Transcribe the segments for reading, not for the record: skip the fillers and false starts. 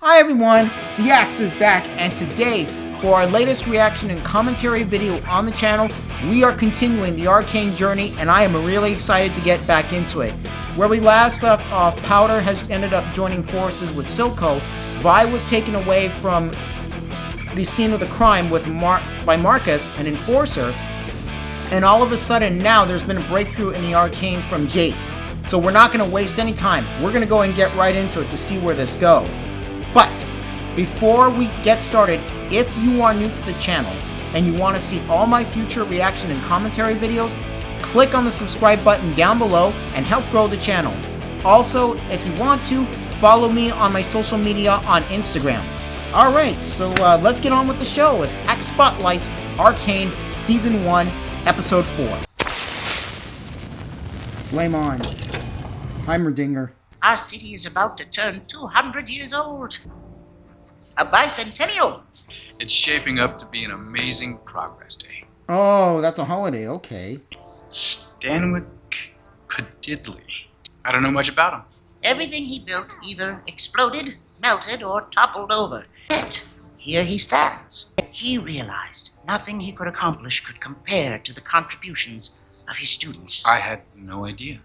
Hi everyone, the Axe is back, and today, for our latest reaction and commentary video on the channel, we are continuing the Arcane journey, and I am really excited to get back into it. Where we last left off, Powder has ended up joining forces with Silco, Vi was taken away from the scene of the crime by Marcus, an enforcer, and all of a sudden now there's been a breakthrough in the Arcane from Jayce. So we're not going to waste any time. We're going to go and get right into it to see where this goes. But before we get started, if you are new to the channel and you want to see all my future reaction and commentary videos, click on the subscribe button down below and help grow the channel. Also, if you want to, follow me on my social media on Instagram. Alright, so let's get on with the show as Axe Spotlights Arcane Season 1, Episode 4. Flame on. Heimerdinger. Our city is about to turn 200 years old. A bicentennial. It's shaping up to be an amazing progress day. Oh, that's a holiday, okay. Stanwyck Cadidley. I don't know much about him. Everything he built either exploded, melted, or toppled over. Yet, here he stands. He realized nothing he could accomplish could compare to the contributions of his students. I had no idea.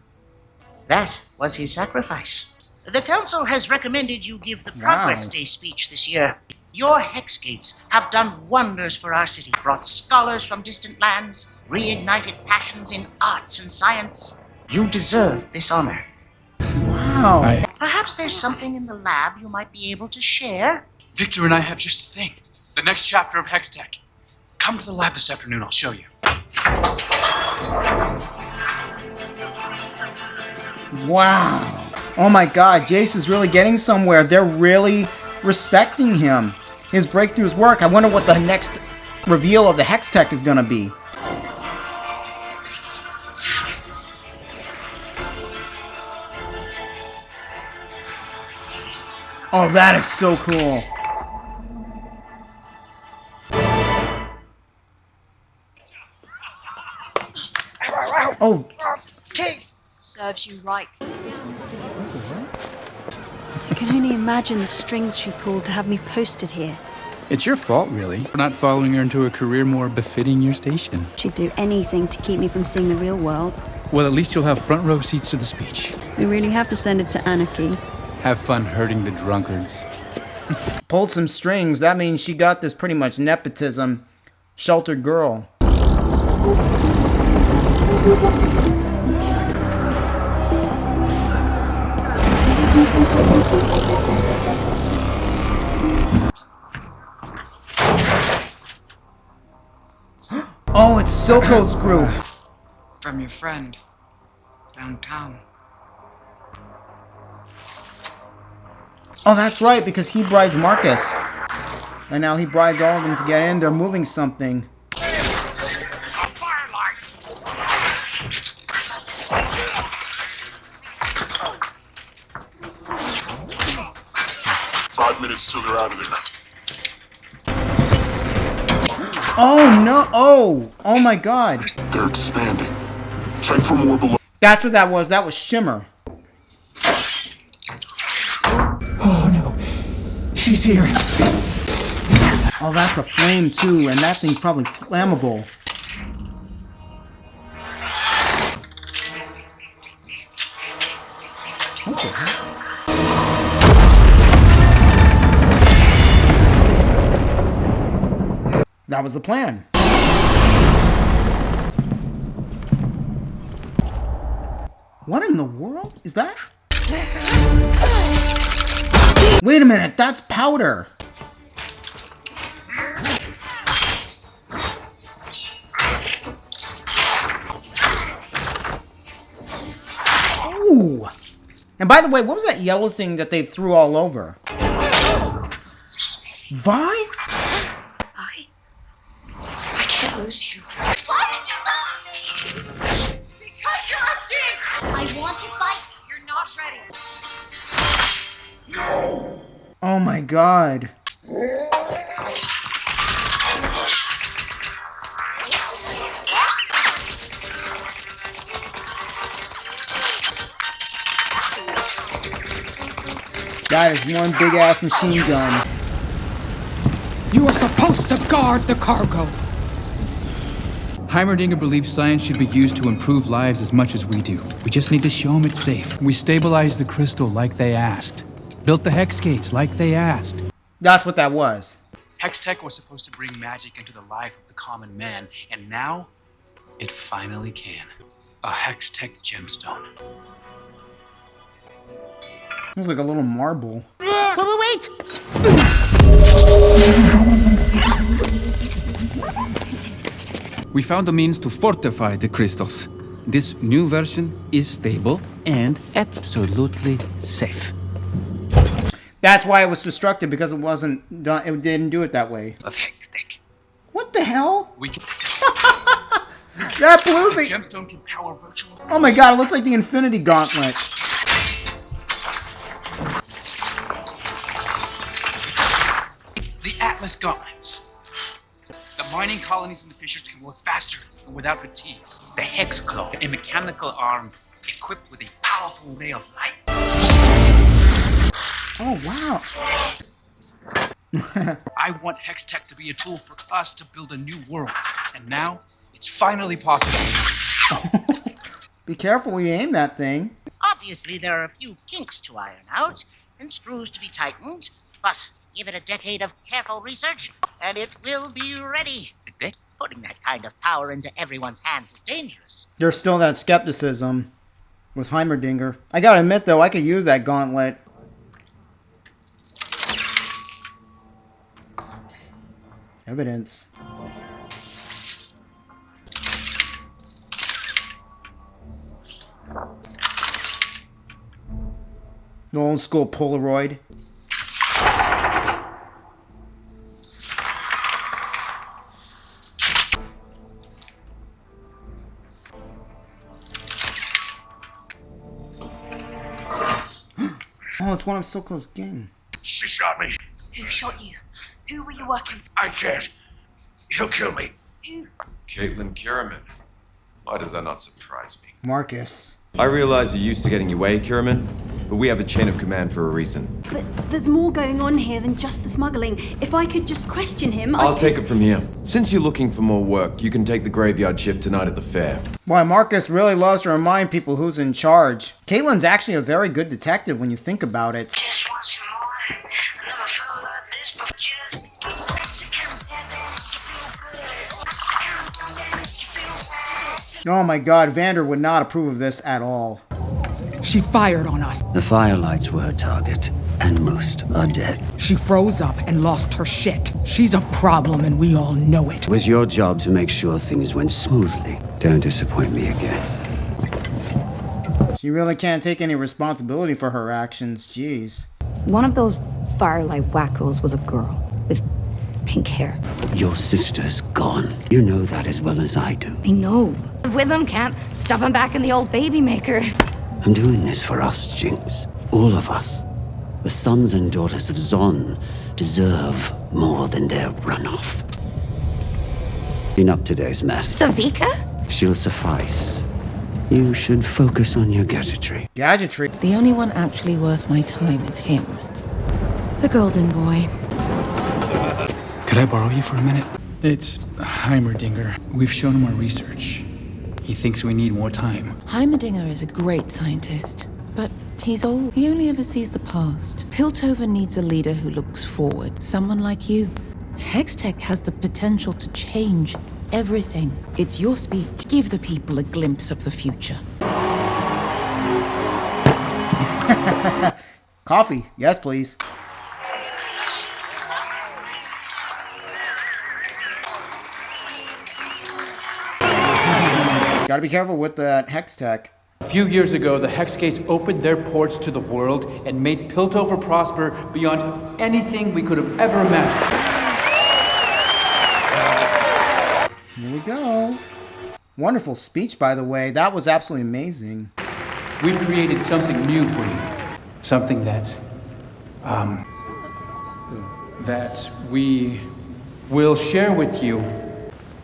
That was his sacrifice. The council has recommended you give the Progress Day speech this year. Your hex gates have done wonders for our city, brought scholars from distant lands, reignited passions in arts and science. You deserve this honor. Wow. Perhaps there's something in the lab you might be able to share? Viktor and I have just the thing. The next chapter of Hex Tech. Come to the lab this afternoon, I'll show you. Wow. Oh my god, Jayce is really getting somewhere. They're really respecting him. His breakthroughs work. I wonder what the next reveal of the Hex Tech is gonna be. Oh, that is so cool. Oh, Jayce! Serves you right. I can only imagine the strings she pulled to have me posted here. It's your fault, really, for not following her into a career more befitting your station. She'd do anything to keep me from seeing the real world. Well, at least you'll have front row seats to the speech. We really have to send it to anarchy. Have fun hurting the drunkards. pulled some strings. That means she got this pretty much nepotism. Sheltered girl. Oh, it's Silco's group. From your friend downtown. Oh, that's right, because he bribed Marcus. And now he bribed all of them to get in. They're moving something. Minutes till they're out of there. Oh no! Oh my God! They're expanding. Check for more below. That's what that was. That was Shimmer. Oh no, she's here. Oh, that's a flame too, and that thing's probably flammable. What the heck? That was the plan. What in the world is that? Wait a minute, that's Powder. Ooh. And by the way, what was that yellow thing that they threw all over? Vi? Lose you. Why did you lose? Because you're a jinx! I want to fight. You're not ready. Oh my God. That is one big ass machine gun. You are supposed to guard the cargo. Heimerdinger believes science should be used to improve lives as much as we do. We just need to show them it's safe. We stabilized the crystal like they asked. Built the hex gates like they asked. That's what that was. Hextech was supposed to bring magic into the life of the common man, and now it finally can. A Hextech gemstone. Looks like a little marble. Wait! We found a means to fortify the crystals. This new version is stable and absolutely safe. That's why it was destructed, because it wasn't done. It didn't do it that way. Of Hextech. What the hell? We can. That blue The thing. gemstone can power virtual. Oh my god! It looks like the Infinity Gauntlet. The Atlas gauntlets. The mining colonies in the fissures can work faster and without fatigue. The Hex Claw, a mechanical arm equipped with a powerful ray of light. Oh wow! I want Hextech to be a tool for us to build a new world, and now it's finally possible. Be careful when you aim that thing. Obviously, there are a few kinks to iron out and screws to be tightened, but give it a decade of careful research, and it will be ready. Putting that kind of power into everyone's hands is dangerous. There's still that skepticism with Heimerdinger. I gotta admit though, I could use that gauntlet. Evidence. The old school Polaroid. Oh, it's one of Silco's gang. She shot me. Who shot you? Who were you working for? I can't. He'll kill me. Who? Caitlin Kiraman. Why does that not surprise me? Marcus. I realize you're used to getting your way, Kiraman, but we have a chain of command for a reason. But there's more going on here than just the smuggling. If I could just question him, I'll take it from here. Since you're looking for more work, you can take the graveyard shift tonight at the fair. Boy, Marcus really loves to remind people who's in charge. Caitlin's actually a very good detective when you think about it. Just want some more. I never felt like this before. Oh my god, Vander would not approve of this at all. She fired on us. The firelights were her target, and most are dead. She froze up and lost her shit. She's a problem, and we all know it. It was your job to make sure things went smoothly. Don't disappoint me again. She really can't take any responsibility for her actions, jeez. One of those firelight wackos was a girl with pink hair. Your sister's gone. You know that as well as I do. I know. With them, can't stuff them back in the old baby maker. I'm doing this for us, Jinx. All of us. The sons and daughters of Zon deserve more than their runoff. Clean up today's mess. Savika? She'll suffice. You should focus on your gadgetry. Gadgetry? The only one actually worth my time is him. The golden boy. Could I borrow you for a minute? It's Heimerdinger. We've shown him our research. He thinks we need more time. Heimerdinger is a great scientist, but he's old. He only ever sees the past. Piltover needs a leader who looks forward, someone like you. Hextech has the potential to change everything. It's your speech. Give the people a glimpse of the future. Coffee. Yes, please. Gotta be careful with that Hextech. A few years ago, the Hex Gates opened their ports to the world and made Piltover prosper beyond anything we could have ever imagined. Here we go. Wonderful speech, by the way. That was absolutely amazing. We've created something new for you. Something that we will share with you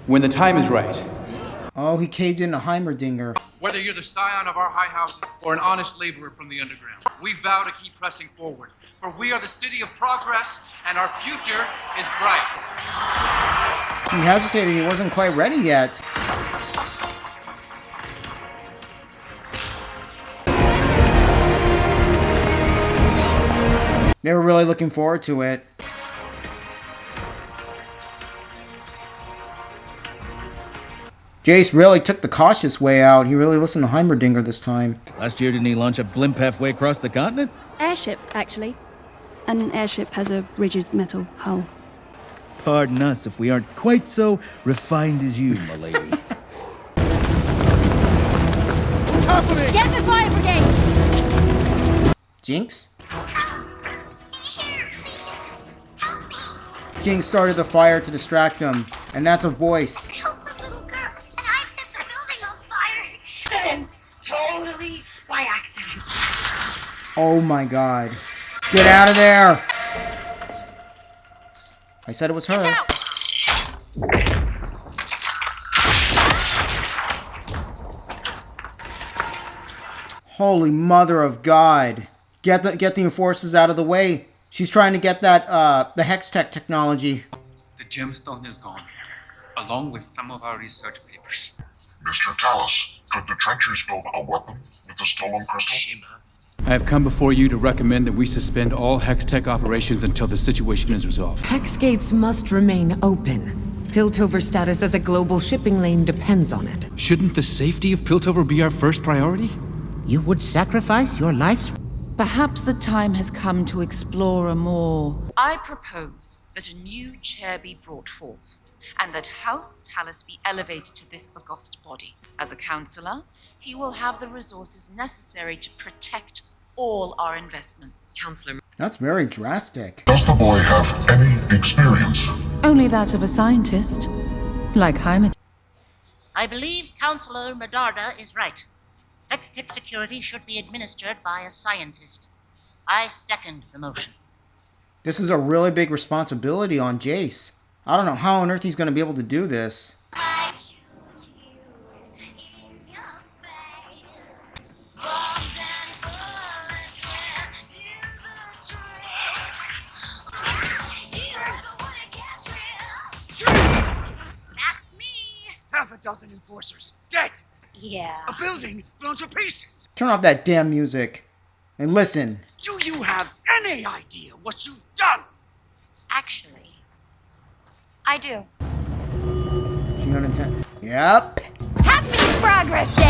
when the time is right. Oh, he caved into Heimerdinger. Whether you're the scion of our high house or an honest laborer from the underground, we vow to keep pressing forward, for we are the city of progress, and our future is bright. He hesitated. He wasn't quite ready yet. They were really looking forward to it. Jayce really took the cautious way out. He really listened to Heimerdinger this time. Last year, didn't he launch a blimp halfway across the continent? Airship, actually. An airship has a rigid metal hull. Pardon us if we aren't quite so refined as you, my lady. Top of it! Get the fire brigade! Jinx? Jinx started the fire to distract him, and that's a voice. Totally by accident. Oh my god. Get out of there! I said it was her. Holy mother of God. Get the enforcers out of the way. She's trying to get that, the Hextech technology. The gemstone is gone, along with some of our research papers. Mr. Tallis, could the trenchers build a weapon with the stolen crystal? I have come before you to recommend that we suspend all Hextech operations until the situation is resolved. Hex gates must remain open. Piltover's status as a global shipping lane depends on it. Shouldn't the safety of Piltover be our first priority? You would sacrifice your lives? Perhaps the time has come to explore a more... I propose that a new chair be brought forth, and that House Tallis be elevated to this august body. As a councillor, he will have the resources necessary to protect all our investments. Councillor... That's very drastic. Does the boy have any experience? Only that of a scientist, like Heimerdinger. I believe Councillor Medarda is right. Hextech security should be administered by a scientist. I second the motion. This is a really big responsibility on Jayce. I don't know how on earth he's going to be able to do this. That's me! Half a dozen enforcers dead! Yeah. A building blown to pieces! Turn off that damn music and listen. Do you have any idea what you've done? Actually, I do. She got intent. Yep. Happy Progress Day!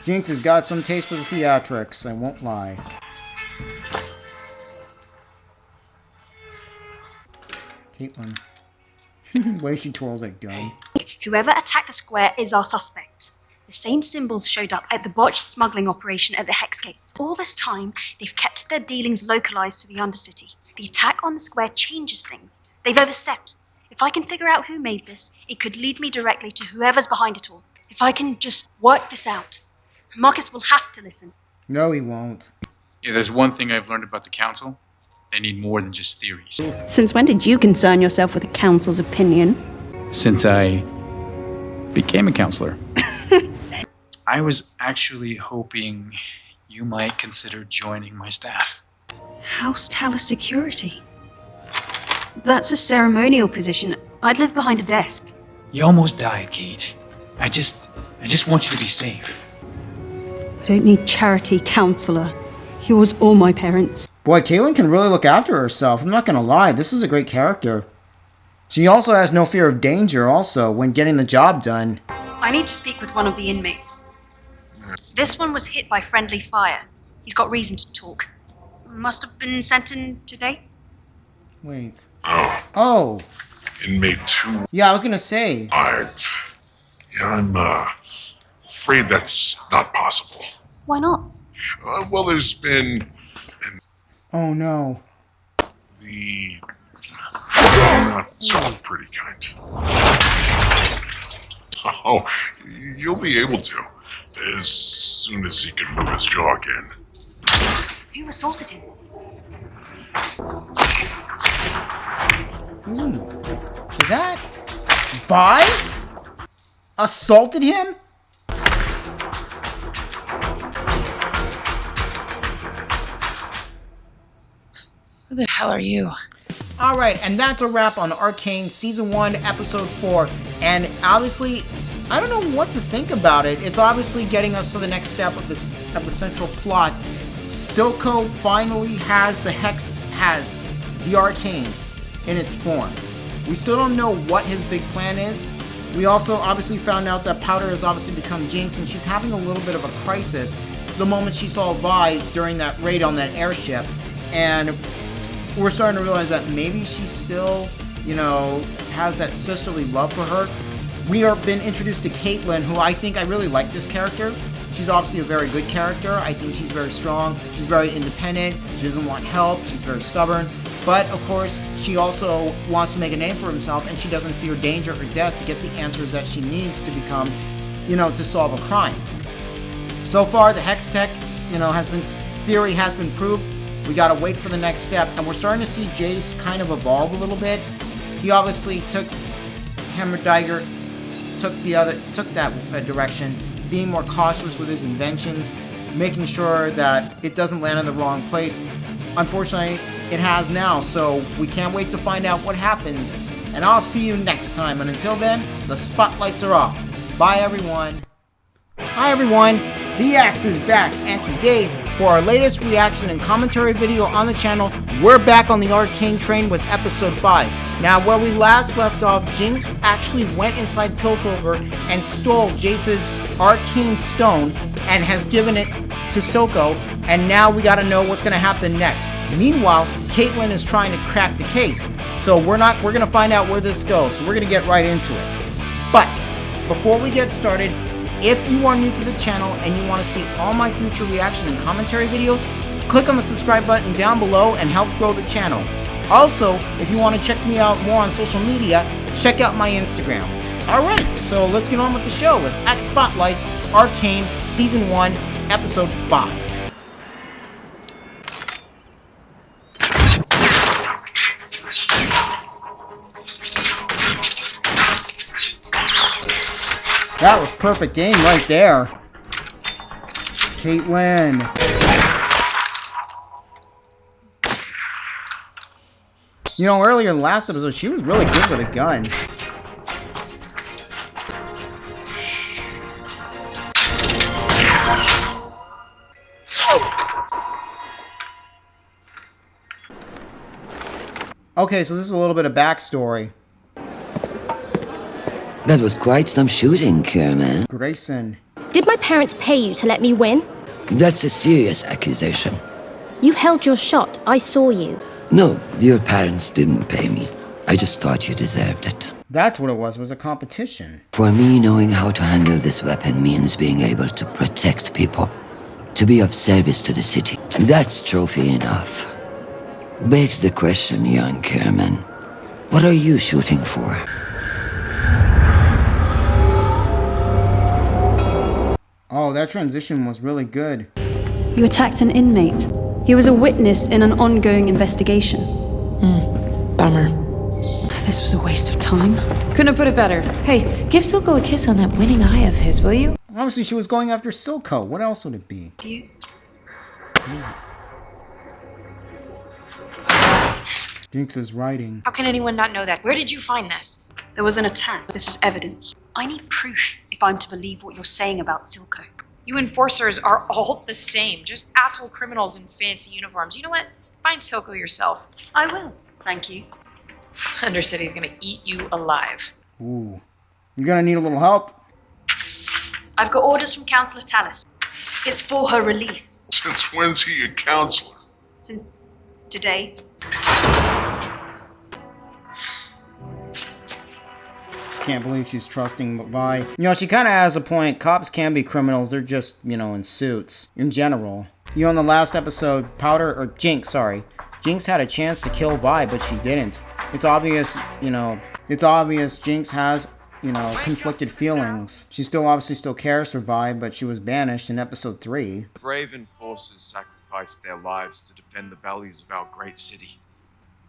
Jinx has got some taste for the theatrics, I won't lie. Caitlin. The way she twirls that gun. Whoever attacked the square is our suspect. The same symbols showed up at the botched smuggling operation at the Hex Gates. All this time, they've kept their dealings localized to the Undercity. The attack on the square changes things. They've overstepped. If I can figure out who made this, it could lead me directly to whoever's behind it all. If I can just work this out. Marcus will have to listen. No, he won't. Yeah, there's one thing I've learned about the council. They need more than just theories. Since when did you concern yourself with the council's opinion? Since I became a counselor. I was actually hoping you might consider joining my staff. House Tallis Security. That's a ceremonial position. I'd live behind a desk. You almost died, Kate. I just want you to be safe. I don't need charity, counselor. Yours or my parents. Boy, Caitlin can really look after herself. I'm not gonna lie, this is a great character. She also has no fear of danger also when getting the job done. I need to speak with one of the inmates. This one was hit by friendly fire. He's got reason to talk. Must have been sent in today? Wait. Oh. Inmate 2. Yeah, I was gonna say. I'm afraid that's not possible. Why not? Well, there's been... Oh no. The... not so pretty kind. Oh, you'll be able to. As soon as he can move his jaw again. Who assaulted him? Is that Vi? Assaulted him? Who the hell are you? Alright, and that's a wrap on Arcane Season 1, Episode 4. And obviously, I don't know what to think about it. It's obviously getting us to the next step of the central plot. Silco finally has the Arcane in its form. We still don't know what his big plan is. We also obviously found out that Powder has obviously become Jayce, and she's having a little bit of a crisis the moment she saw Vi during that raid on that airship. And we're starting to realize that maybe she still, you know, has that sisterly love for her. We are been introduced to Caitlin, who I really like this character. She's obviously a very good character. I think she's very strong. She's very independent. She doesn't want help. She's very stubborn. But, of course, she also wants to make a name for herself, and she doesn't fear danger or death to get the answers that she needs to become, you know, to solve a crime. So far, the Hex Tech, you know, theory has been proved. We gotta wait for the next step, and we're starting to see Jayce kind of evolve a little bit. He obviously took Hammerdiger, took that direction, being more cautious with his inventions, making sure that it doesn't land in the wrong place. Unfortunately, it has now, so we can't wait to find out what happens. And I'll see you next time, and until then, the spotlights are off. Bye, everyone. Hi, everyone. The Axe is back, and today, for our latest reaction and commentary video on the channel, we're back on the Arcane train with Episode 5. Now, where we last left off, Jayce actually went inside Piltover and stole Jayce's Arcane Stone and has given it to Silco, and now we gotta know what's gonna happen next. Meanwhile, Caitlin is trying to crack the case, so we're gonna find out where this goes, so we're gonna get right into it. But, before we get started, if you are new to the channel and you want to see all my future reaction and commentary videos, click on the subscribe button down below and help grow the channel. Also, if you want to check me out more on social media, check out my Instagram. Alright, so let's get on with the show as Axe Spotlights Arcane Season 1, Episode 5. That was perfect aim right there. Caitlin. You know, earlier in the last episode, she was really good with a gun. Okay, so this is a little bit of backstory. That was quite some shooting, man. Grayson. Did my parents pay you to let me win? That's a serious accusation. You held your shot. I saw you. No, your parents didn't pay me. I just thought you deserved it. That's what it was a competition. For me, knowing how to handle this weapon means being able to protect people. To be of service to the city. That's trophy enough. Begs the question, young Kerman. What are you shooting for? Oh, that transition was really good. You attacked an inmate. He was a witness in an ongoing investigation. Bummer. This was a waste of time. Couldn't have put it better. Hey, give Silco a kiss on that winning eye of his, will you? Obviously, she was going after Silco. What else would it be? Jinx's writing. How can anyone not know that? Where did you find this? There was an attack. This is evidence. I need proof if I'm to believe what you're saying about Silco. You enforcers are all the same. Just asshole criminals in fancy uniforms. You know what? Find Silco yourself. I will. Thank you. Undercity's gonna eat you alive. Ooh. You're gonna need a little help. I've got orders from Councillor Tallis. It's for her release. Since when's he a counselor? Since today. Can't believe she's trusting Vi. You know, she kind of has a point. Cops can be criminals. They're just, you know, in suits. In general. You know, in the last episode, Jinx had a chance to kill Vi, but she didn't. It's obvious, you know, Jinx has, you know, conflicted feelings. She obviously still cares for Vi, but she was banished in episode 3. Brave enforcers sacrificed their lives to defend the values of our great city.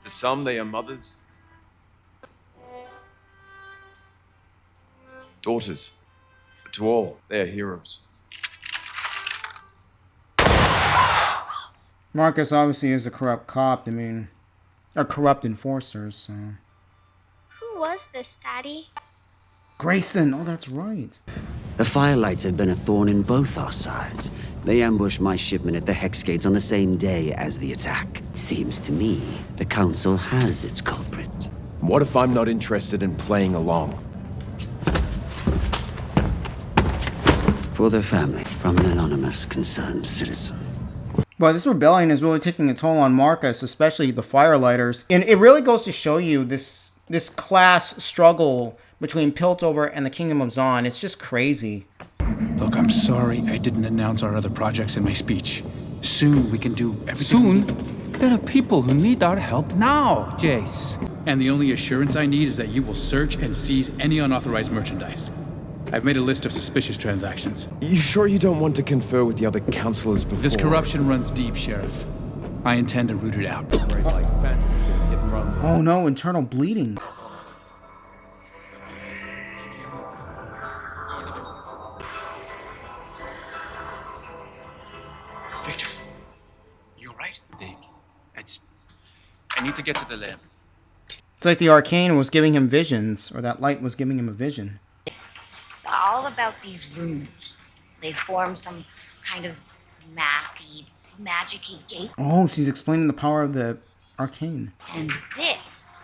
To some, they are mothers. daughters. To all, they are heroes. Marcus obviously is a corrupt cop. I mean, a corrupt enforcer, so. Who was this, Daddy? Grayson! Oh, that's right. The Firelights have been a thorn in both our sides. They ambushed my shipment at the Hex Gates on the same day as the attack. It seems to me the Council has its culprit. What if I'm not interested in playing along? For their family, from an anonymous, concerned citizen. Well, this rebellion is really taking a toll on Marcus, especially the Firelighters. And it really goes to show you this class struggle between Piltover and the Kingdom of Zon. It's just crazy. Look, I'm sorry I didn't announce our other projects in my speech. Soon we can do everything. Soon? There are people who need our help now, Jayce. And the only assurance I need is that you will search and seize any unauthorized merchandise. I've made a list of suspicious transactions. You sure you don't want to confer with the other councilors before? This corruption runs deep, Sheriff. I intend to root it out. Oh no, internal bleeding. Viktor, you alright? Dick, I need to get to the lab. It's like the Arcane was giving him visions, or that light was giving him a vision. It's all about these runes. They form some kind of mathy, magic-y gate. Oh, she's explaining the power of the Arcane. And this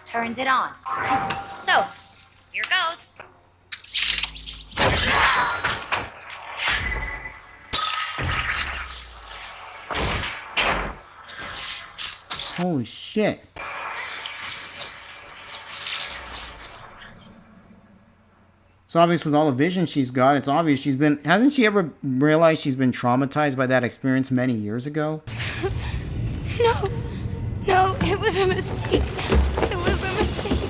turns it on. So, here goes. Holy shit. It's obvious with all the vision she's got, it's obvious hasn't she ever realized she's been traumatized by that experience many years ago? No, it was a mistake. It was a mistake.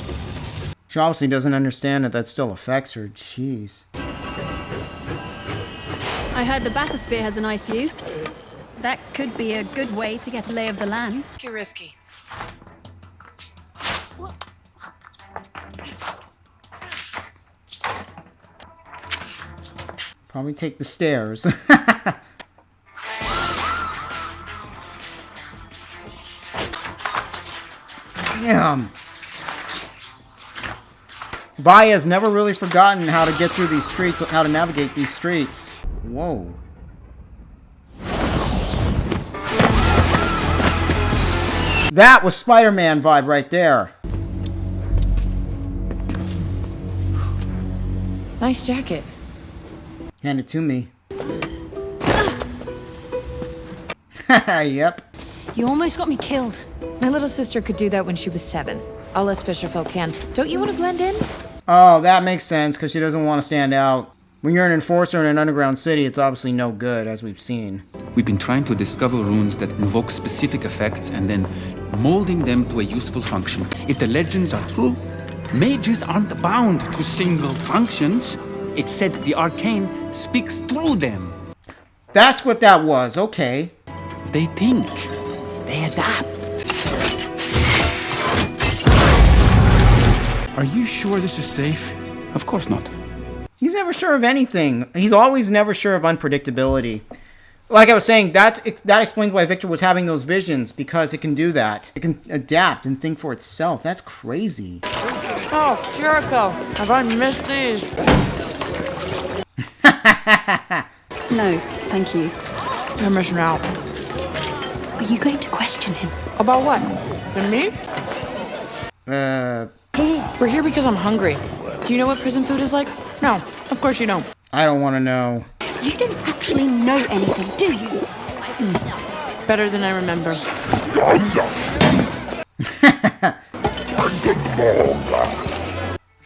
She obviously doesn't understand that still affects her. Jeez. I heard the bathysphere has a nice view. That could be a good way to get a lay of the land. Too risky. Probably take the stairs. Damn. Vaya's never really forgotten how to get through these streets, how to navigate these streets. Whoa. That was Spider-Man vibe right there. Nice jacket. Hand it to me. Yep. You almost got me killed. My little sister could do that when she was 7. All us fisherfolk can. Don't you want to blend in? Oh, that makes sense, because she doesn't want to stand out. When you're an enforcer in an underground city, it's obviously no good, as we've seen. We've been trying to discover runes that invoke specific effects and then molding them to a useful function. If the legends are true, mages aren't bound to single functions. It's said the Arcane speaks through them. That's what that was, okay. They think. They adapt. Are you sure this is safe? Of course not. He's never sure of anything. He's always never sure of unpredictability. Like I was saying, that explains why Viktor was having those visions, because it can do that. It can adapt and think for itself. That's crazy. Oh, Jericho, have I missed these? No, thank you. You're missing out. Are you going to question him? About what? And me? We're here because I'm hungry. Do you know what prison food is like? No, of course you don't. I don't want to know. You don't actually know anything, do you? Better than I remember.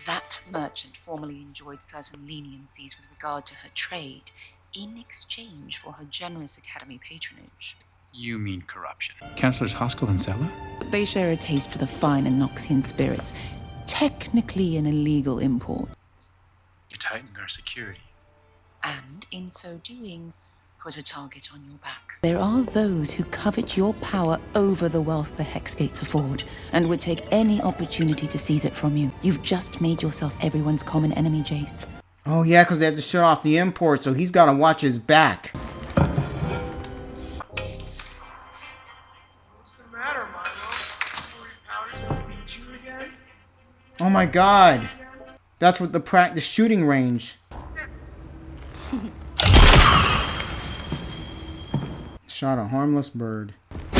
That merchant formerly enjoyed certain leniencies with regard to her trade in exchange for her generous academy patronage. You mean corruption. Councillors Hoskell and Sella? They share a taste for the fine and Noxian spirits. Technically an illegal import. You're tightening our security. And in so doing, put a target on your back. There are those who covet your power over the wealth the Hex Gates afford, and would take any opportunity to seize it from you. You've just made yourself everyone's common enemy, Jayce. Oh yeah, because they had to shut off the import, so he's got to watch his back. What's the matter, Milo? Powder's gonna beat you again? Oh my god. That's what the shooting range. Shot a harmless bird. Yeah,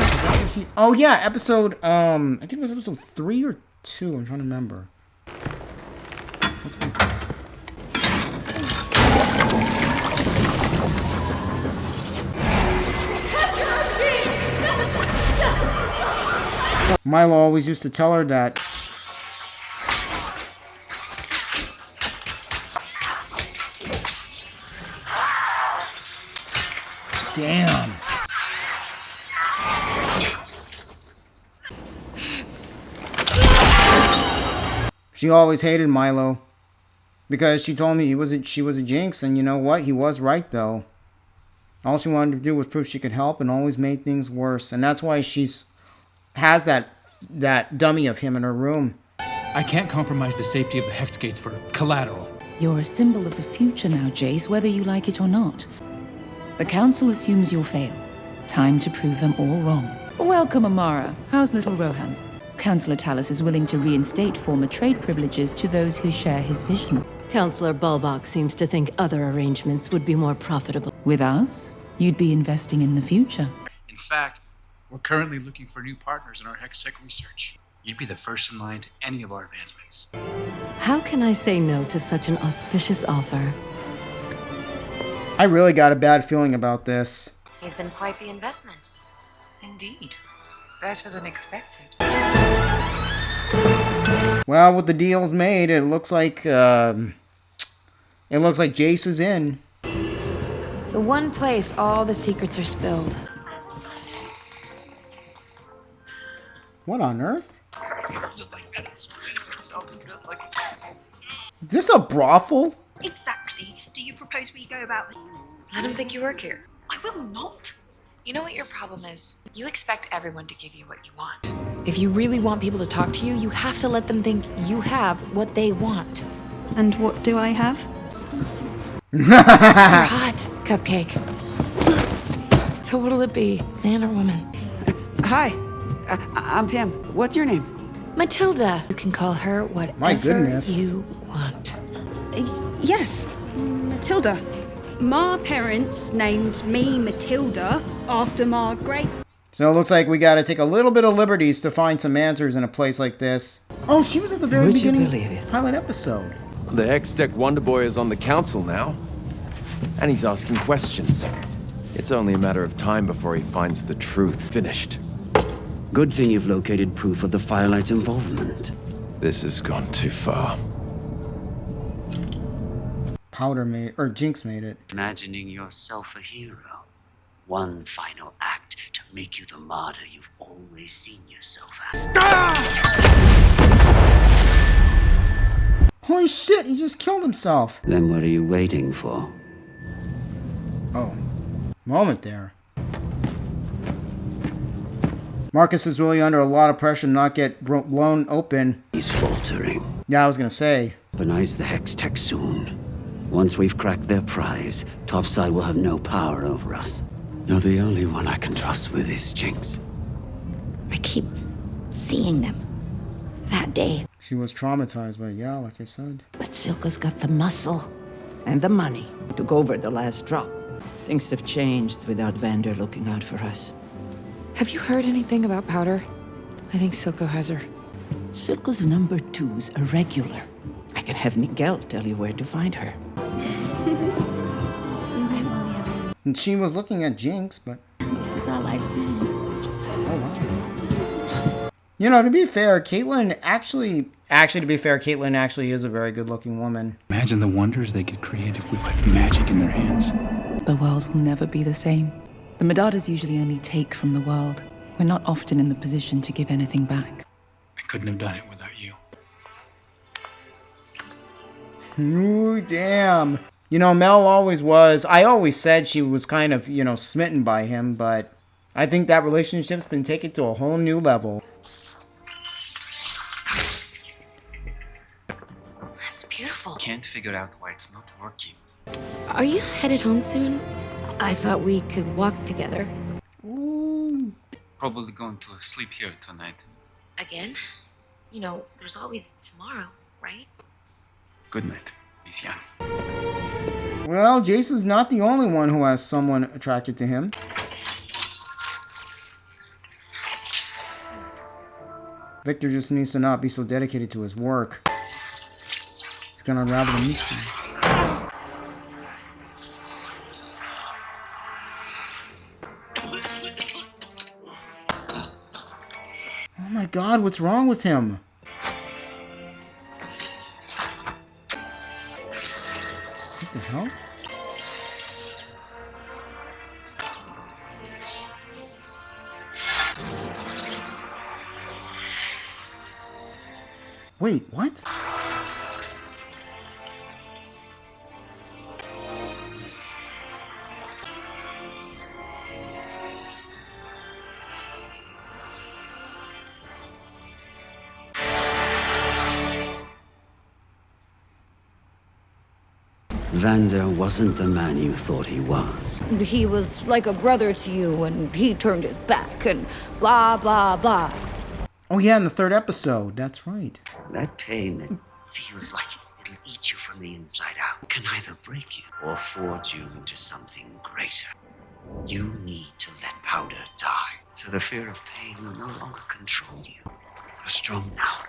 is that what she... Oh yeah, episode I think it was episode 3 or 2. I'm trying to remember. Let's go. Milo always used to tell her that. Damn. She always hated Milo because she told me she was a jinx, and you know what? He was right though. All she wanted to do was prove she could help, and always made things worse. And that's why has that dummy of him in her room. I can't compromise the safety of the Hex Gates for collateral. You're a symbol of the future now, Jayce, whether you like it or not. The Council assumes you'll fail. Time to prove them all wrong. Welcome, Amara. How's little Rohan? Councillor Tallis is willing to reinstate former trade privileges to those who share his vision. Councillor Bulbach seems to think other arrangements would be more profitable. With us, you'd be investing in the future. In fact, we're currently looking for new partners in our Hextech research. You'd be the first in line to any of our advancements. How can I say no to such an auspicious offer? I really got a bad feeling about this. He's been quite the investment. Indeed. Better than expected. Well, with the deals made, it looks like Jayce is in. The one place all the secrets are spilled. What on earth? Is this a brothel? Exactly. Do you propose we go about the... Let him think you work here. I will not. You know what your problem is? You expect everyone to give you what you want. If you really want people to talk to you, you have to let them think you have what they want. And what do I have? You're hot, Cupcake. So what'll it be, man or woman? Hi, I'm Pam. What's your name? Matilda. You can call her whatever you want. Yes, Matilda. My parents named me Matilda after my great... So it looks like we gotta take a little bit of liberties to find some answers in a place like this. Oh, she was at the very beginning pilot episode. The Hextech Wonder Boy is on the council now. And he's asking questions. It's only a matter of time before he finds the truth finished. Good thing you've located proof of the Firelight's involvement. This has gone too far. Jinx made it. Imagining yourself a hero. One final act to make you the martyr you've always seen yourself as. Holy shit, he just killed himself. Then what are you waiting for? Oh, moment there. Marcus is really under a lot of pressure to not get blown open. He's faltering. Yeah, I was gonna say. Weaponize the Hextech soon. Once we've cracked their prize, Topside will have no power over us. You're the only one I can trust with this, Jayce. I keep seeing them. That day. She was traumatized, but yeah, like I said. But Silka's got the muscle and the money to go over the last drop. Things have changed without Vander looking out for us. Have you heard anything about Powder? I think Silco has her. Silka's number 2's irregular. I can have Miguel tell you where to find her. And she was looking at Jinx, but... This is all I've seen. Oh, wow. You know, to be fair, Caitlyn actually is a very good-looking woman. Imagine the wonders they could create if we put magic in their hands. The world will never be the same. The Medardas usually only take from the world. We're not often in the position to give anything back. I couldn't have done it without you. Ooh, damn. You know, Mel always was. I always said she was kind of, you know, smitten by him, but I think that relationship's been taken to a whole new level. That's beautiful. Can't figure out why it's not working. Are you headed home soon? I thought we could walk together. Ooh. Probably going to sleep here tonight. Again? You know, there's always tomorrow, right? Good night, Miss Young. Well, Jayce is not the only one who has someone attracted to him. Viktor just needs to not be so dedicated to his work. He's gonna unravel the mystery. Oh my god, what's wrong with him? What the hell? Wait, what? Vander wasn't the man you thought he was. He was like a brother to you, and he turned his back, and blah, blah, blah. Oh yeah, in the 3rd episode. That's right. That pain that feels like it'll eat you from the inside out can either break you or forge you into something greater. You need to let powder die, so the fear of pain will no longer control you. You're strong now,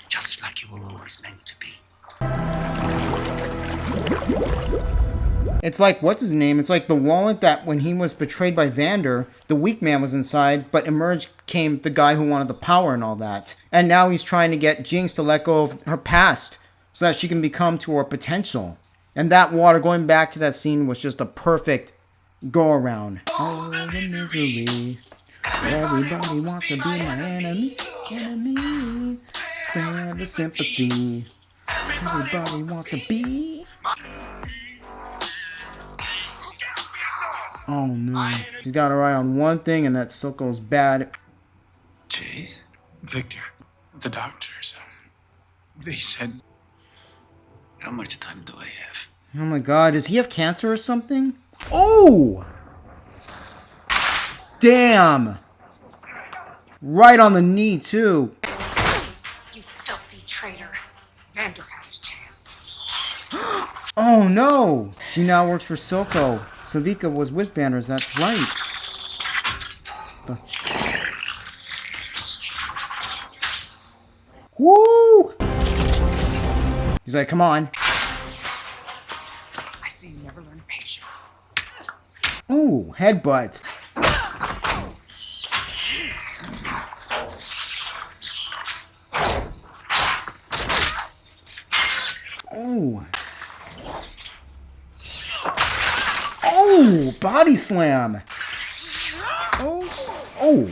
just like you were always meant to be. It's like, what's his name? It's like the wallet that when he was betrayed by Vander, the weak man was inside, but emerged came the guy who wanted the power and all that. And now he's trying to get Jinx to let go of her past so that she can become to her potential. And that water, going back to that scene, was just a perfect go-around. Oh, the misery. Everybody wants to be my enemy. Enemies. Spread the sympathy. Everybody wants to be. Oh no. She's got her eye on one thing, and that Soko's bad. Jayce? Viktor, the doctors. They said... How much time do I have? Oh my god, does he have cancer or something? Oh! Damn! Right on the knee, too. You filthy traitor. Vander had his chance. Oh no! She now works for Soko. Savika was with Vanders, that's right. Woo! He's like, come on. I see you never learned patience. Ooh, headbutt. Oh. Oh, body slam. Oh.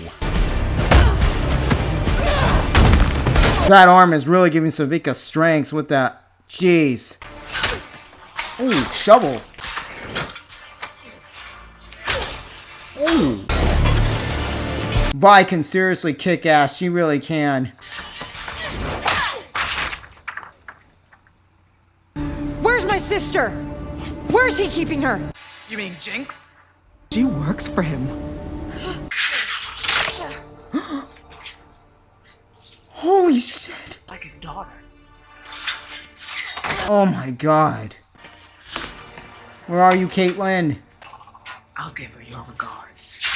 That arm is really giving Savika strength with that. Jeez. Oh, shovel. Oh. Vi can seriously kick ass. She really can. Where's my sister? Where's he keeping her? You mean Jinx? She works for him. Holy shit. Like his daughter. Oh my god. Where are you, Caitlin? I'll give her your regards.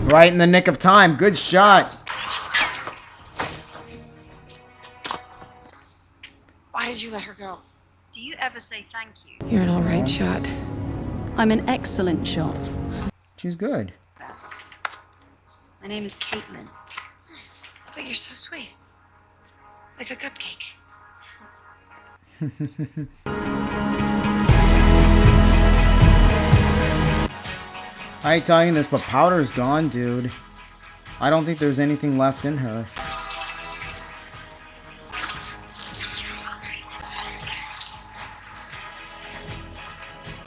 Right in the nick of time. Good shot. Why did you let her go? Do you ever say thank you? You're an alright shot. I'm an excellent shot. She's good. My name is Caitlin. But you're so sweet. Like a cupcake. I ain't telling you this, but Powder's gone, dude. I don't think there's anything left in her.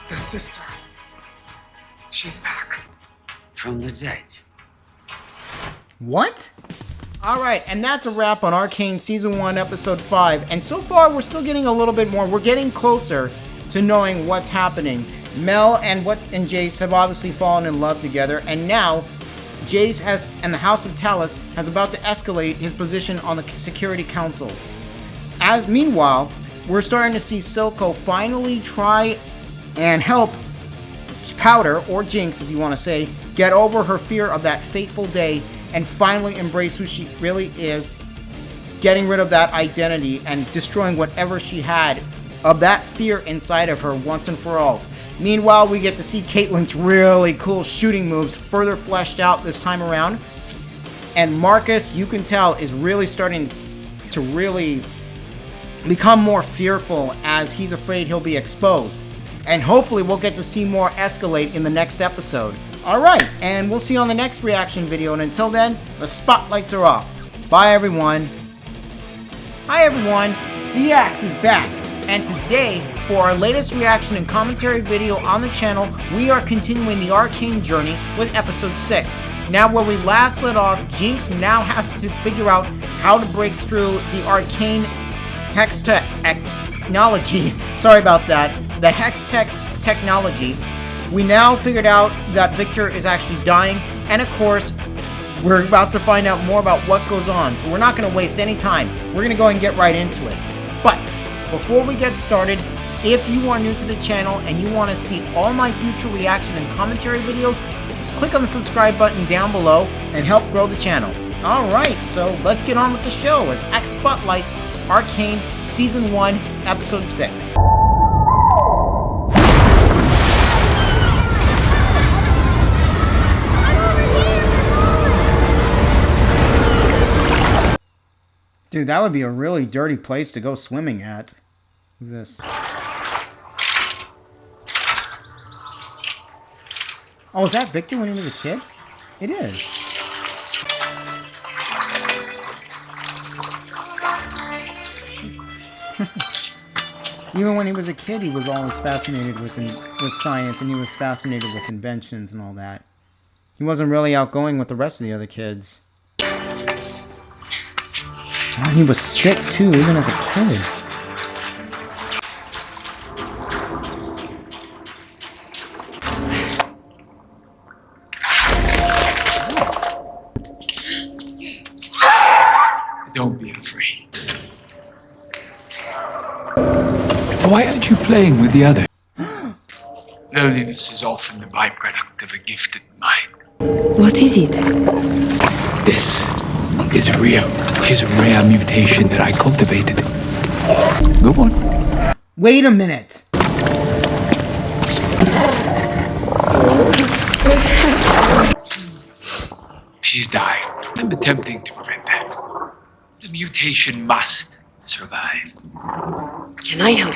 The sister. She's back. From the dead. What? Alright, and that's a wrap on Arcane Season 1, Episode 5. And so far, we're still getting a little bit more. We're getting closer to knowing what's happening. Mel and Jayce have obviously fallen in love together, and now Jayce and the House of Talos has about to escalate his position on the Security Council. Meanwhile, we're starting to see Silco finally try and help Powder, or Jinx if you want to say, get over her fear of that fateful day and finally embrace who she really is, getting rid of that identity and destroying whatever she had of that fear inside of her once and for all. Meanwhile, we get to see Caitlyn's really cool shooting moves further fleshed out this time around. And Marcus, you can tell, is really starting to really become more fearful as he's afraid he'll be exposed. And hopefully we'll get to see more escalate in the next episode. Alright, and we'll see you on the next reaction video, and until then, the spotlights are off. Bye everyone. Hi everyone, the Axe is back, and today, for our latest reaction and commentary video on the channel, we are continuing the Arcane journey with Episode 6. Now where we last let off, Jinx now has to figure out how to break through the Arcane Hex technology. Sorry about that. The Hex technology. We now figured out that Viktor is actually dying, and of course, we're about to find out more about what goes on, so we're not going to waste any time. We're going to go and get right into it. But before we get started, if you are new to the channel and you want to see all my future reaction and commentary videos, click on the subscribe button down below and help grow the channel. Alright, so let's get on with the show as X Spotlights Arcane Season 1, Episode 6. Dude, that would be a really dirty place to go swimming at. Who's this? Oh, is that Viktor when he was a kid? It is. Even when he was a kid, he was always fascinated with science, and he was fascinated with inventions and all that. He wasn't really outgoing with the rest of the other kids. Oh, he was sick too, even as a kid. Don't be afraid. Why aren't you playing with the other? Loneliness is often the byproduct of a gifted mind. What is it? This is real. She's a rare mutation that I cultivated. Go on. Wait a minute. She's dying. I'm attempting to prevent that. The mutation must survive. Can I help?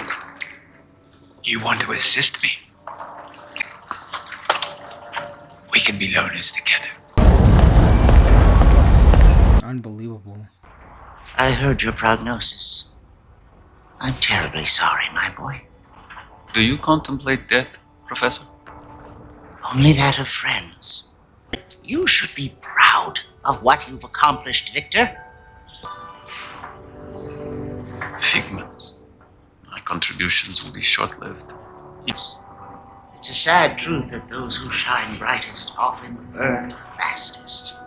You want to assist me? We can be loners together. Unbelievable. I heard your prognosis. I'm terribly sorry, my boy. Do you contemplate death, Professor? Only that of friends. You should be proud of what you've accomplished, Viktor. Figments. My contributions will be short-lived. It's a sad truth that those who shine brightest often burn fastest.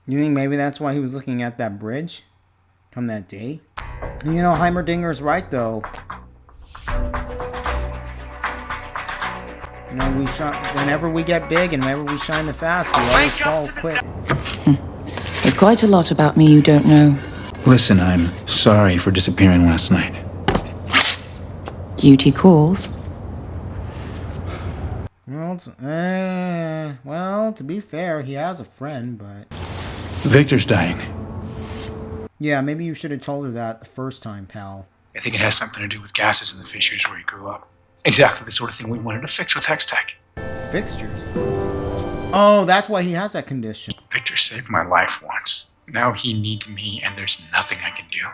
You think maybe that's why he was looking at that bridge from that day? You know, Heimerdinger's right, though. You know, whenever we get big and whenever we shine the fast, we always fall quick. There's quite a lot about me you don't know. Listen, I'm sorry for disappearing last night. Duty calls. Well, to be fair, he has a friend, but... Viktor's dying. Yeah, maybe you should have told her that the first time, pal. I think it has something to do with gases in the fissures where he grew up. Exactly the sort of thing we wanted to fix with Hextech. Fixtures? Oh, that's why he has that condition. Viktor saved my life once. Now he needs me, and there's nothing I can do.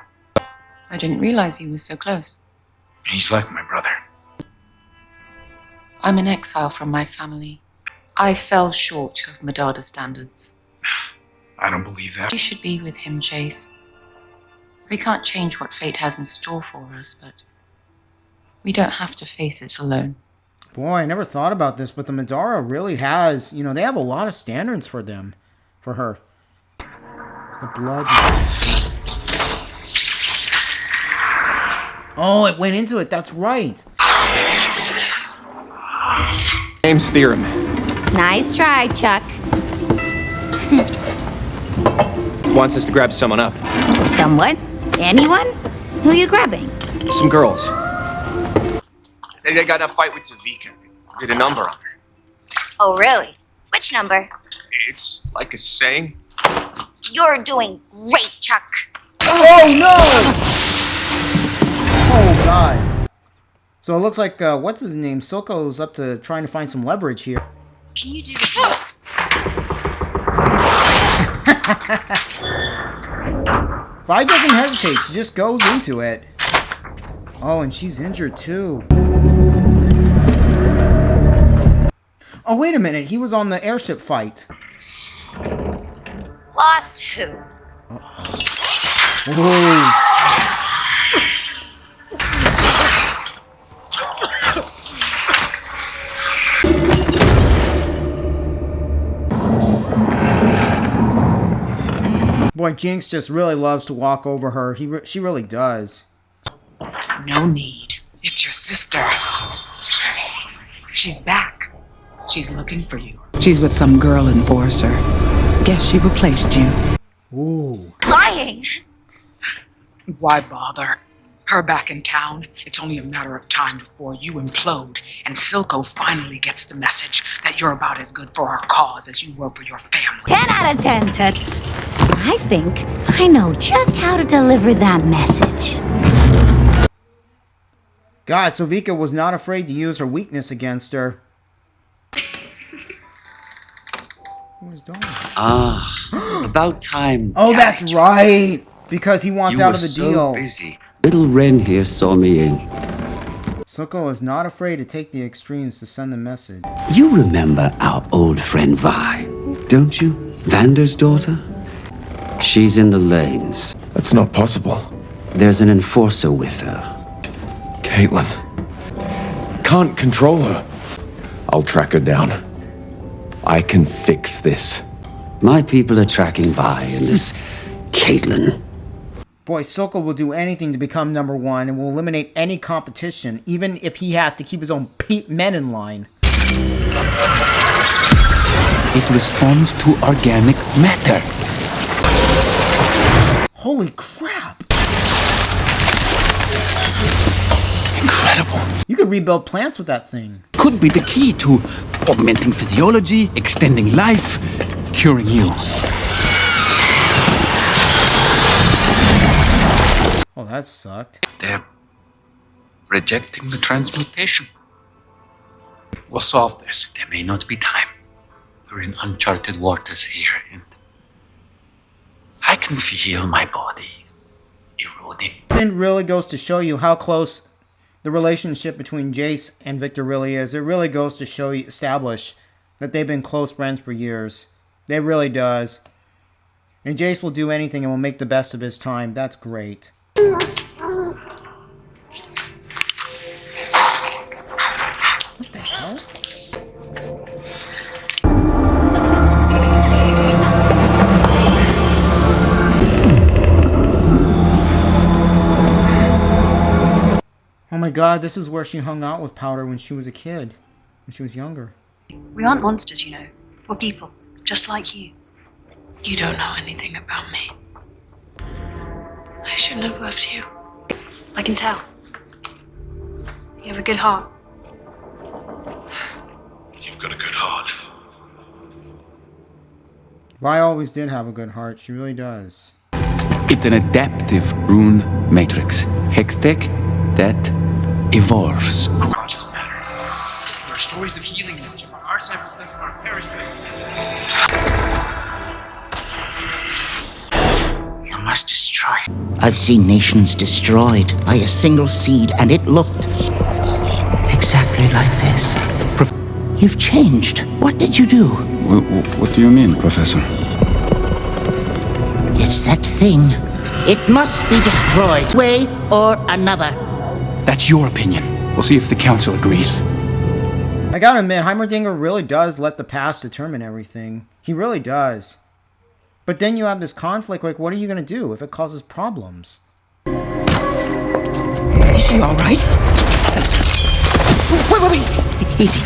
I didn't realize he was so close. He's like my brother. I'm in exile from my family. I fell short of Medard's standards. I don't believe that. You should be with him, Jayce. We can't change what fate has in store for us, but we don't have to face it alone. Boy, I never thought about this, but the Madara really has, you know, they have a lot of standards for them, for her. The blood. Oh, it went into it, that's right. James theorem. Nice try, Chuck. Wants us to grab someone up. Someone? Anyone? Who you grabbing? Some girls. They got in a fight with Zavika. Did a number on her. Oh, really? Which number? It's like a saying. You're doing great, Chuck. Oh, no! Oh, God. So it looks like, what's his name? Silco's up to trying to find some leverage here. Can you do this? Vi doesn't hesitate. She just goes into it. Oh, and she's injured, too. Oh, wait a minute. He was on the airship fight. Lost who? Whoa. Boy, Jinx just really loves to walk over her. She really does. No need. It's your sister. She's back. She's looking for you. She's with some girl enforcer. Guess she replaced you. Ooh. Lying! Why bother? Her back in town. It's only a matter of time before you implode, and Silco finally gets the message that you're about as good for our cause as you were for your family. 10 out of 10, Toots. I think I know just how to deliver that message. God, so Vika was not afraid to use her weakness against her. Ah, about time. Oh, that's right. Because he wants out of the so deal. Busy. Little Wren here saw me in. Silco is not afraid to take the extremes to send the message. You remember our old friend Vi, don't you? Vander's daughter? She's in the lanes. That's not possible. There's an enforcer with her. Caitlin. Can't control her. I'll track her down. I can fix this. My people are tracking Vi and this Caitlin. Boy, Silco will do anything to become #1 and will eliminate any competition, even if he has to keep his own men in line. It responds to organic matter. Holy crap! Incredible. You could rebuild plants with that thing. Could be the key to augmenting physiology, extending life, curing you. Oh, that sucked. They're rejecting the transmutation. We'll solve this. There may not be time. We're in uncharted waters here, and I can feel my body eroding. This really goes to show you how close the relationship between Jayce and Viktor really is. It really goes to show you, establish that they've been close friends for years. It really does. And Jayce will do anything and will make the best of his time. That's great. What the hell? Oh my god, this is where she hung out with Powder when she was a kid. When she was younger. We aren't monsters, you know. We're people, just like you. You don't know anything about me. I shouldn't have left you. I can tell. You have a good heart. You've got a good heart. Vi always did have a good heart. She really does. It's an adaptive rune matrix. Hextech that evolves. Logical matter. Where's the healing engine? Our sample place in our parish building. You must destroy. I've seen nations destroyed by a single seed, and it looked exactly like this. You've changed. What did you do? What do you mean, Professor? It's that thing. It must be destroyed, way or another. That's your opinion. We'll see if the council agrees. I gotta admit, Heimerdinger really does let the past determine everything. He really does. But then you have this conflict, like, what are you gonna do if it causes problems? Is she alright? Wait. Easy.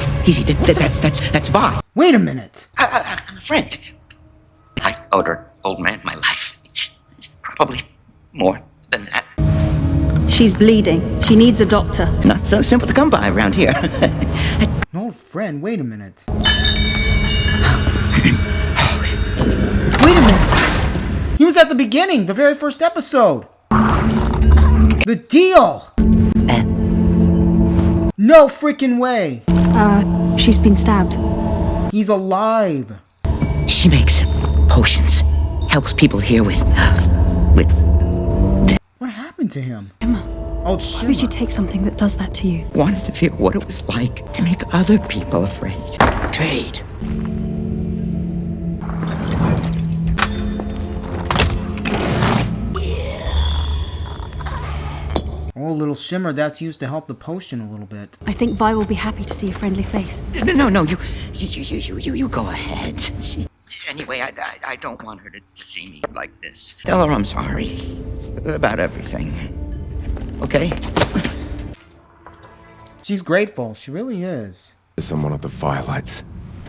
That's Vi. Wait a minute. I'm a friend. I owed her old man my life. Probably more than that. She's bleeding. She needs a doctor. Not so simple to come by around here. An old friend, wait a minute. Wait a minute. He was at the beginning, the very first episode. The deal. No freaking way. She's been stabbed. He's alive. She makes potions. Helps people here with... What happened to him? Emma. Oh, Why would you take something that does that to you? Wanted to feel what it was like to make other people afraid. Trade. Oh, a little shimmer, that's used to help the potion a little bit. I think Vi will be happy to see a friendly face. No, you go ahead. Anyway, I don't want her to see me like this. Tell her I'm sorry about everything. Okay? She's grateful. She really is. It's on one of the firelights.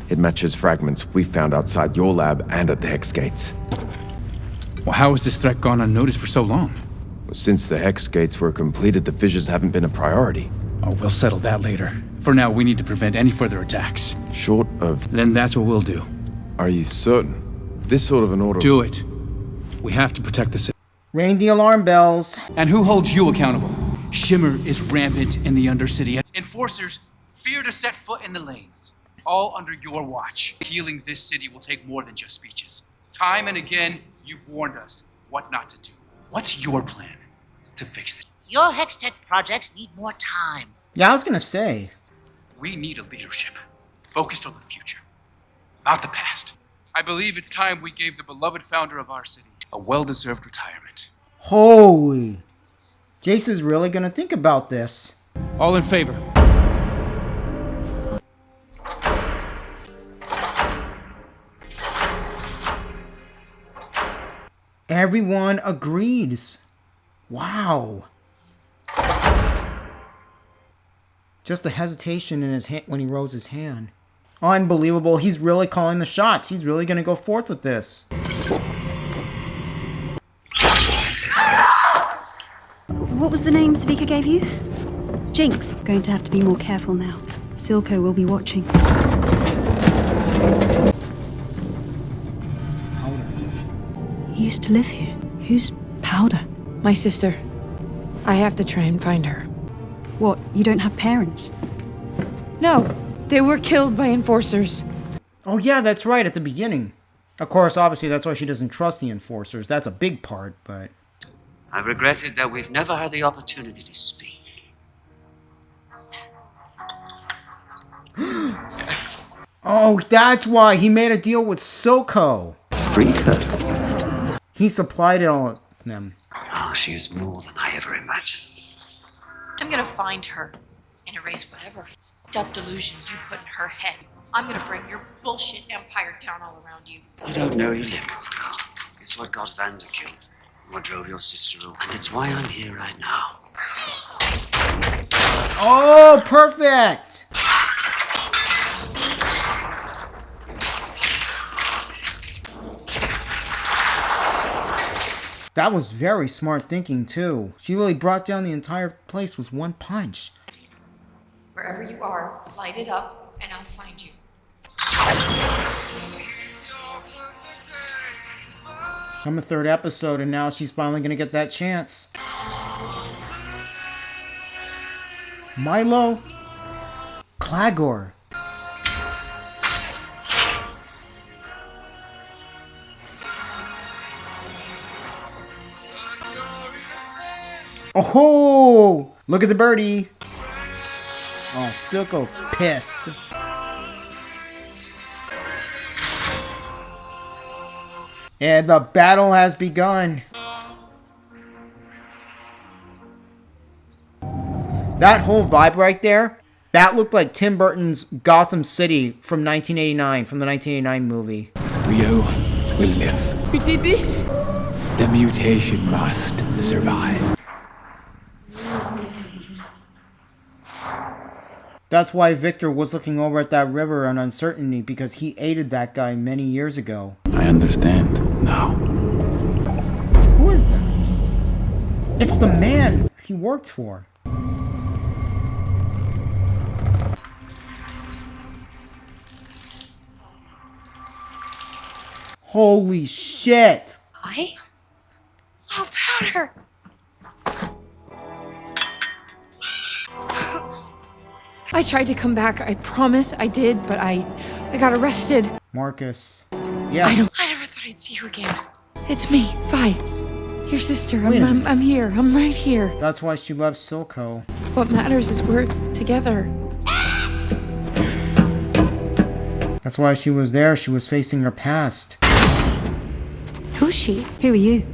It matches fragments we found outside your lab and at the Hex Gates. Well, how has this threat gone unnoticed for so long? Since the Hex Gates were completed, the fissures haven't been a priority. Oh, we'll settle that later. For now, we need to prevent any further attacks. Short of... Then that's what we'll do. Are you certain? This sort of an order... Do it. We have to protect the city. Ring the alarm bells. And who holds you accountable? Shimmer is rampant in the Undercity. Enforcers fear to set foot in the lanes. All under your watch. Healing this city will take more than just speeches. Time and again, you've warned us what not to do. What's your plan to fix this? Your Hextech projects need more time. Yeah, I was gonna say. We need a leadership focused on the future, not the past. I believe it's time we gave the beloved founder of our city a well-deserved retirement. Holy. Jayce is really gonna think about this. All in favor? Everyone agrees. Wow. Just the hesitation in his hand when he rose his hand. Unbelievable. He's really calling the shots. He's really going to go forth with this. What was the name Savika gave you? Jinx. Going to have to be more careful now. Silco will be watching. You used to live here. Who's Powder? My sister. I have to try and find her. What, you don't have parents? No, they were killed by enforcers. Oh yeah, that's right, at the beginning. Of course, obviously that's why she doesn't trust the enforcers. That's a big part, but... I regretted that we've never had the opportunity to speak. Oh, that's why he made a deal with Silco. Freed her. He supplied all of them. Oh, she is more than I ever imagined. I'm gonna find her and erase whatever f***ed-up delusions you put in her head. I'm gonna bring your bullshit empire down all around you. You don't know your limits, girl. It's what got Vander killed. What drove your sister away. And it's why I'm here right now. Oh, perfect! That was very smart thinking, too. She really brought down the entire place with one punch. Wherever you are, light it up, and I'll find you. I'm a third episode, and now she's finally gonna get that chance. Milo? Clagor. Oh, look at the birdie. Oh, Silco's pissed. And the battle has begun. That whole vibe right there, that looked like Tim Burton's Gotham City from 1989, from the 1989 movie. Rio will live. We did this? The mutation must survive. That's why Viktor was looking over at that river in uncertainty, because he aided that guy many years ago. I understand now. Who is that? It's the man he worked for. Holy shit! I? Oh, Powder! I tried to come back. I promise I did, but I got arrested. Marcus. Yeah. I never thought I'd see you again. It's me, Vi. Your sister. I'm here. I'm right here. That's why she loves Silco. What matters is we're together. That's why she was there. She was facing her past. Who's she? Who are you?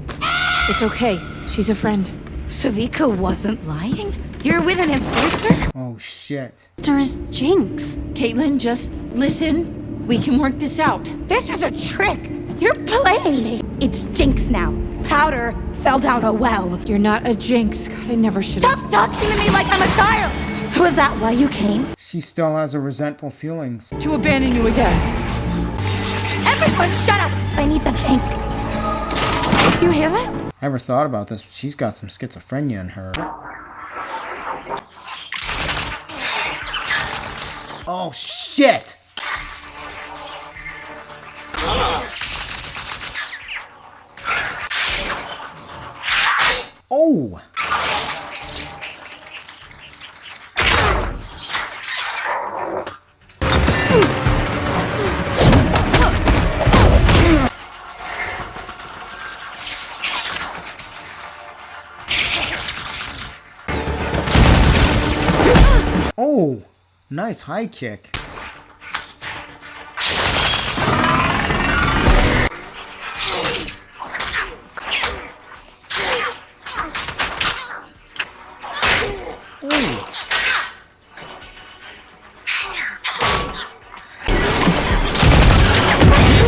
It's okay. She's a friend. Savika wasn't lying? You're with an enforcer? Oh, shit. There is Jinx. Caitlin, just listen. We can work this out. This is a trick. You're playing me. It's Jinx now. Powder fell down a well. You're not a Jinx. God, I never should have. Stop talking to me like I'm a child. Was that why you came? She still has her resentful feelings. To abandon you again. Everyone shut up. I need to think. Do you hear that? I never thought about this, but she's got some schizophrenia in her. Oh, shit! Oh! Oh! Nice high kick.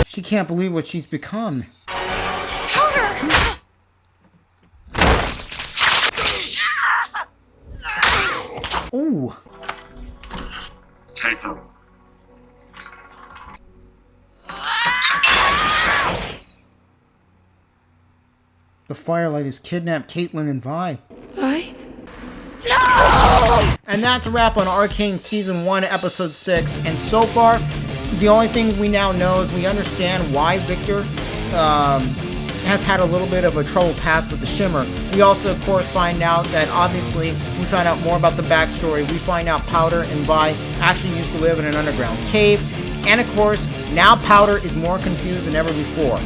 She can't believe what she's become. Ooh. Take her. The Firelight has kidnapped Caitlin and Vi. Vi? No! And that's a wrap on Arcane Season 1, Episode 6. And so far, the only thing we now know is we understand why Viktor has had a little bit of a troubled past with the Shimmer. We also, of course, find out that obviously we find out more about the backstory. We find out Powder and Vi actually used to live in an underground cave. And of course, now Powder is more confused than ever before.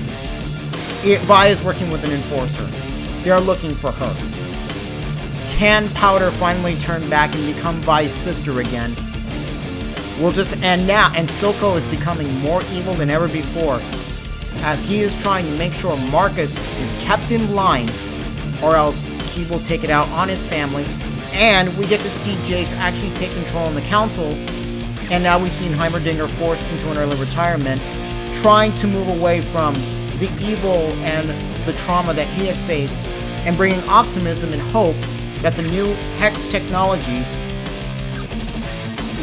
Vi is working with an enforcer. They're looking for her. Can Powder finally turn back and become Vi's sister again? And Silco is becoming more evil than ever before, as he is trying to make sure Marcus is kept in line, or else he will take it out on his family. And we get to see Jayce actually take control in the council, and now we've seen Heimerdinger forced into an early retirement, trying to move away from the evil and the trauma that he had faced, and bringing optimism and hope that the new Hex technology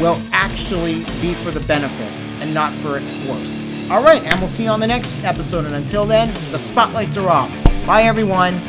will actually be for the benefit and not for its worse. Alright, and we'll see you on the next episode, and until then, the spotlights are off. Bye everyone!